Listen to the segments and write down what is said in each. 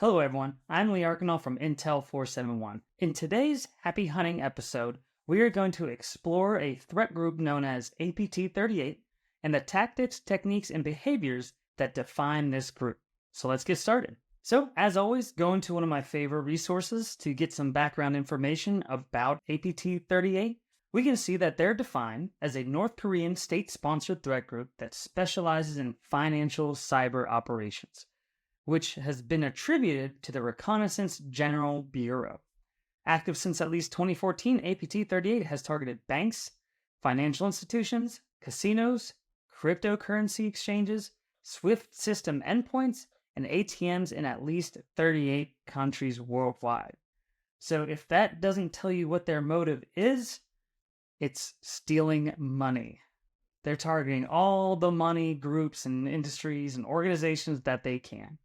Hello everyone, I'm Lee Archinal from Intel 471. In today's Happy Hunting episode, we are going to explore a threat group known as APT38 and the tactics, techniques, and behaviors that define this group. So let's get started. So, as always, go into one of my favorite resources to get some background information about APT38. We can see that they're defined as a North Korean state-sponsored threat group that specializes in financial cyber operations, which has been attributed to the Reconnaissance General Bureau. Active since at least 2014, APT38 has targeted banks, financial institutions, casinos, cryptocurrency exchanges, SWIFT system endpoints, and ATMs in at least 38 countries worldwide. So if that doesn't tell you what their motive is, it's stealing money. They're targeting all the money groups and industries and organizations that they can.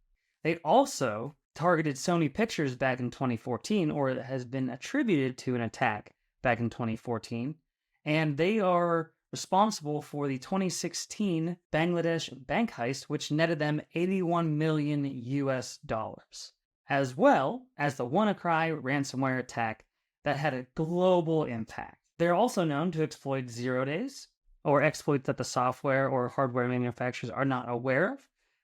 They also targeted Sony Pictures back in 2014, or it has been attributed to an attack back in 2014, and they are responsible for the 2016 Bangladesh bank heist, which netted them $81 million US, as well as the WannaCry ransomware attack that had a global impact. They're also known to exploit 0 days, or exploits that the software or hardware manufacturers are not aware of.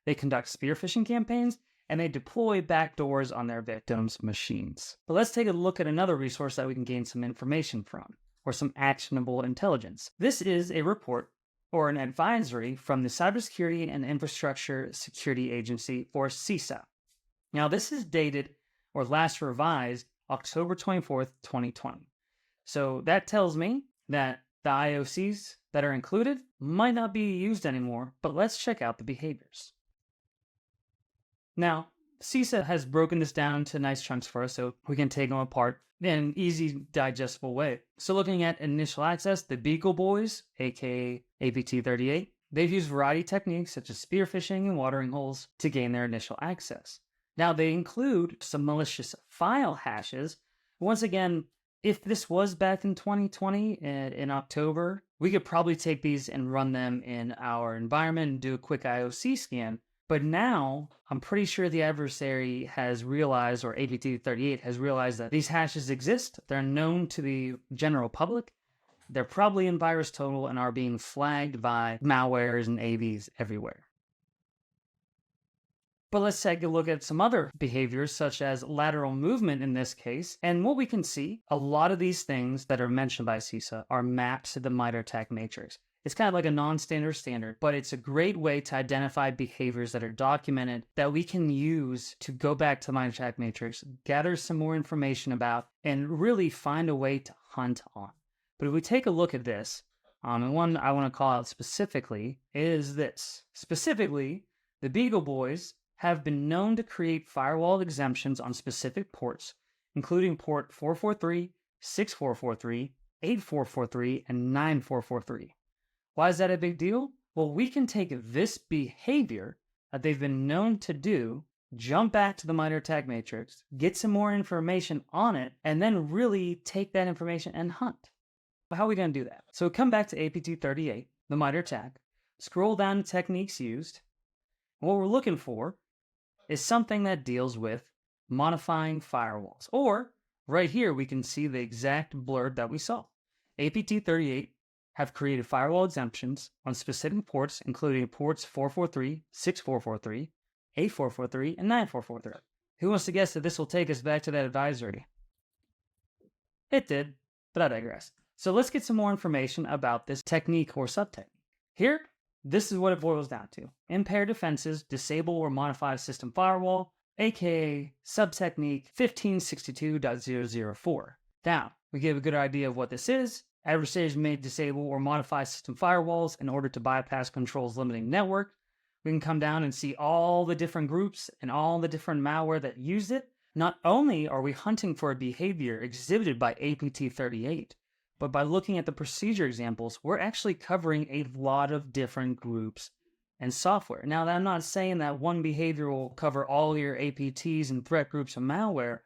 They conduct spear phishing campaigns, and they deploy backdoors on their victims' machines. But let's take a look at another resource that we can gain some information from, or some actionable intelligence. This is a report or an advisory from the Cybersecurity and Infrastructure Security Agency, or CISA. Now, this is dated or last revised October 24th, 2020. So that tells me that the IOCs that are included might not be used anymore, but let's check out the behaviors. Now, CISA has broken this down into nice chunks for us so we can take them apart in an easy, digestible way. So looking at initial access, the Beagle Boys, aka APT38, they've used a variety of techniques such as spear phishing and watering holes to gain their initial access. Now, they include some malicious file hashes. Once again, if this was back in 2020 in October, we could probably take these and run them in our environment and do a quick IOC scan. But now, I'm pretty sure the adversary has realized, or APT38 has realized, that these hashes exist. They're known to the general public. They're probably in VirusTotal and are being flagged by malwares and AVs everywhere. But let's take a look at some other behaviors, such as lateral movement in this case. And what we can see, a lot of these things that are mentioned by CISA are mapped to the MITRE attack matrix. It's kind of like a non-standard standard, but it's a great way to identify behaviors that are documented that we can use to go back to the MITRE attack matrix, gather some more information about, and really find a way to hunt on. But if we take a look at this, and one I want to call out specifically is this. Specifically, the Beagle Boys have been known to create firewall exemptions on specific ports, including port 443, 6443, 8443, and 9443. Why is that a big deal? Well, we can take this behavior that they've been known to do, jump back to the MITRE attack matrix, get some more information on it, and then really take that information and hunt. But how are we going to do that? So come back to APT38, the MITRE attack, scroll down to techniques used. What we're looking for is something that deals with modifying firewalls. Or right here, we can see the exact blurb that we saw. APT38 have created firewall exemptions on specific ports, including ports 443, 6443, 8443, and 9443. Who wants to guess that this will take us back to that advisory? It did, but I digress. So let's get some more information about this technique or subtechnique. Here, this is what it boils down to. Impaired defenses, disable or modify system firewall, aka subtechnique 1562.004. Now, we give a good idea of what this is. Adversaries may disable or modify system firewalls in order to bypass controls limiting network. We can come down and see all the different groups and all the different malware that use it. Not only are we hunting for a behavior exhibited by APT38, but by looking at the procedure examples, we're actually covering a lot of different groups and software. Now, I'm not saying that one behavior will cover all your APTs and threat groups and malware,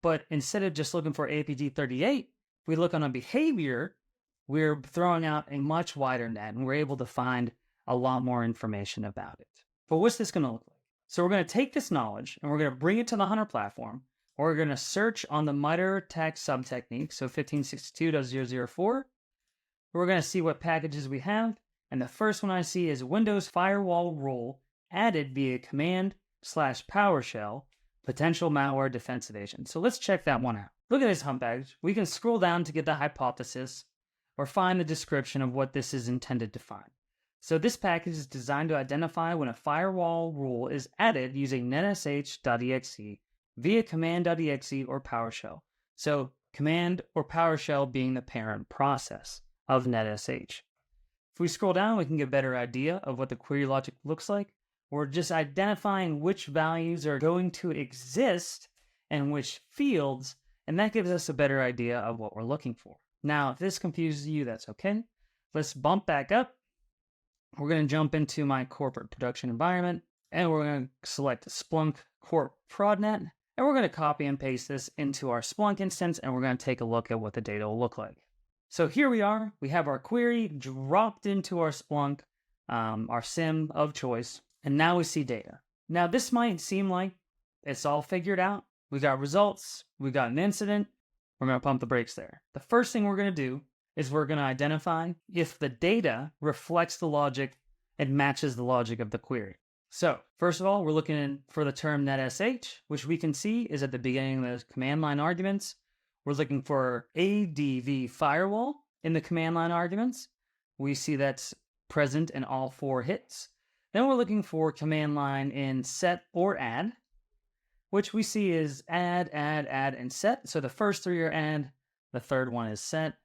but instead of just looking for APT38, if we look on a behavior, we're throwing out a much wider net, and we're able to find a lot more information about it. But what's this going to look like? So we're going to take this knowledge and we're going to bring it to the Hunter platform. We're going to search on the MITRE attack subtechnique, so 1562.004. We're going to see what packages we have, and the first one I see is Windows Firewall Rule Added via command/PowerShell, potential malware defense evasion. So let's check that one out. Look at this hunt package. We can scroll down to get the hypothesis or find the description of what this is intended to find. So this package is designed to identify when a firewall rule is added using netsh.exe via command.exe or PowerShell. So command or PowerShell being the parent process of netsh. If we scroll down, we can get a better idea of what the query logic looks like. We're just identifying which values are going to exist and which fields, and that gives us a better idea of what we're looking for. Now, if this confuses you, that's okay. Let's bump back up. We're going to jump into my corporate production environment, and we're going to select Splunk Corp Prodnet, and we're going to copy and paste this into our Splunk instance, and we're going to take a look at what the data will look like. So here we are. We have our query dropped into our Splunk, our SIM of choice, and now we see data. Now, this might seem like it's all figured out. We got results. We got an incident. We're going to pump the brakes there. The first thing we're going to do is we're going to identify if the data reflects the logic and matches the logic of the query. So, first of all, we're looking for the term netsh, which we can see is at the beginning of the command line arguments. We're looking for ADV firewall in the command line arguments. We see that's present in all 4 hits. Then we're looking for command line in set or add, which we see is add, and set. So the first 3 are add, the third one is set.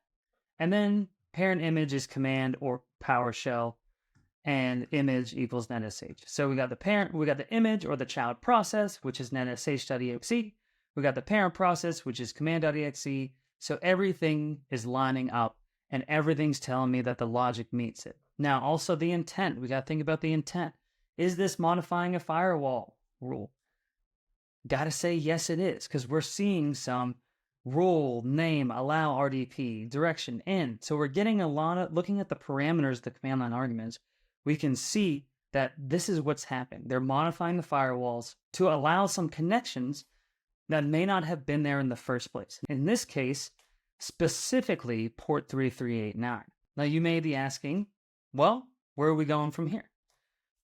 And then parent image is command or PowerShell, and image equals netsh. So we got the parent, we got the image or the child process, which is netsh.exe. We got the parent process, which is command.exe. So everything is lining up and everything's telling me that the logic meets it. Now, also the intent. We got to think about the intent. Is this modifying a firewall rule? Got to say yes, it is, because we're seeing some rule, name, allow, RDP, direction, end. So we're getting a lot of, looking at the parameters of the command line arguments, we can see that this is what's happening. They're modifying the firewalls to allow some connections that may not have been there in the first place. In this case, specifically port 3389. Now you may be asking, well, where are we going from here?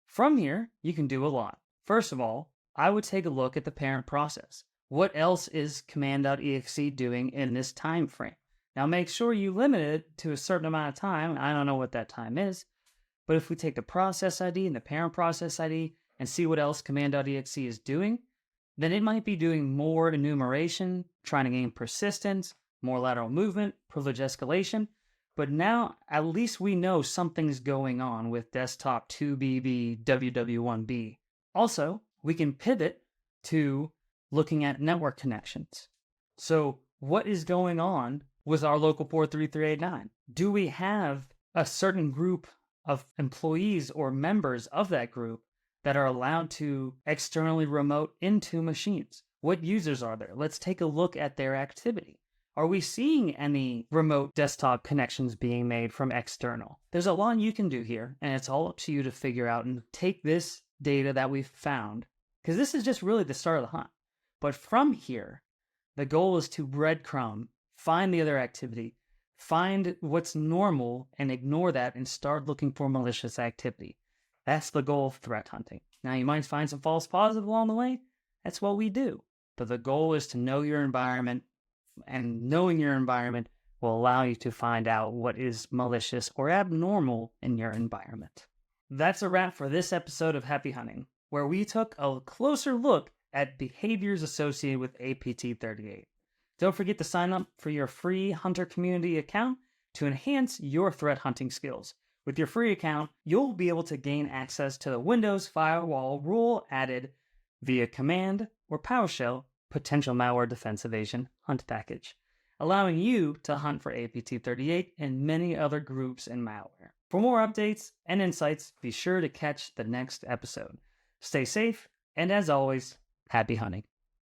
From here, you can do a lot. First of all, I would take a look at the parent process. What else is command.exe doing in this time frame? Now make sure you limit it to a certain amount of time. I don't know what that time is, but if we take the process ID and the parent process ID and see what else command.exe is doing, then it might be doing more enumeration, trying to gain persistence, more lateral movement, privilege escalation. But now at least we know something's going on with desktop 2BB, WW1B. Also, we can pivot to looking at network connections. So what is going on with our local port 3389? Do we have a certain group of employees or members of that group that are allowed to externally remote into machines? What users are there? Let's take a look at their activity. Are we seeing any remote desktop connections being made from external? There's a lot you can do here, and it's all up to you to figure out and take this data that we've found, because this is just really the start of the hunt. But from here, the goal is to breadcrumb, find the other activity, find what's normal and ignore that and start looking for malicious activity. That's the goal of threat hunting. Now, you might find some false positives along the way. That's what we do. But the goal is to know your environment, and knowing your environment will allow you to find out what is malicious or abnormal in your environment. That's a wrap for this episode of Happy Hunting, where we took a closer look at behaviors associated with APT38. Don't forget to sign up for your free Hunter Community account to enhance your threat hunting skills. With your free account, you'll be able to gain access to the Windows Firewall Rule Added via command or PowerShell potential malware defense evasion hunt package, allowing you to hunt for APT38 and many other groups and malware. For more updates and insights, be sure to catch the next episode. Stay safe, and as always, happy hunting.